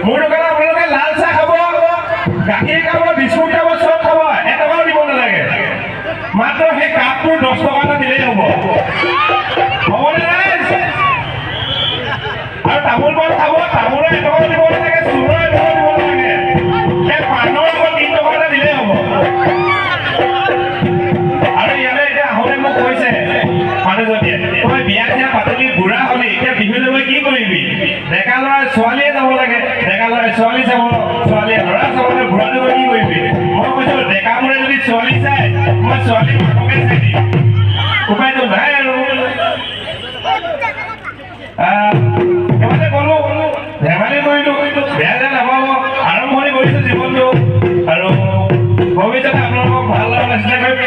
মোৰ দোকানত আপোনালোকে লাল চাহ খাব, গাখীৰ খাব, বিস্কুট খাব, চব খাব, এটকাও দিব নালাগে। মাত্ৰ সেই কাপটোৰ 10 টকা এটা দিলেই হ'ব। হ'বনে নাই? আৰু তামোল পাণ খাব, তামোলৰ এটকাও দিব নালাগে, চূণৰ এটকাও দিব নালাগে। সেই পাণৰ লগত 3 টকা এটা দিলেই হ'ব। আৰু ইয়ালৈ এতিয়া আহোঁতে মোক কৈছে মানুহজনীয়ে, তই বিয়া চিয়া পাতলি বুঢ়া হলি, এতিয়া বিহু যাব কি কৰিবি? ডেকা ল'ৰা ছোৱালীয়ে যাব লাগে, ডেকা ল'ৰাই ছোৱালী চাব, ছোৱালীয়ে ল'ৰা চাবলৈ, বুঢ়াটো গৈ কি কৰিবি? মই কৈছো ডেকা মোৰে যদি ছোৱালী চাই, মই ছোৱালী মাককে চাই দিম। উপায়টো নাই আৰু। এবাৰে ক'লো, ধেমালি কৰিলো, বেয়া বেয়া নাপাব, আৰম্ভণি কৰিছো জীৱনটো। আৰু ভৱিষ্যতে আপোনালোকক ভাল লগা নিচিনা কৰিম।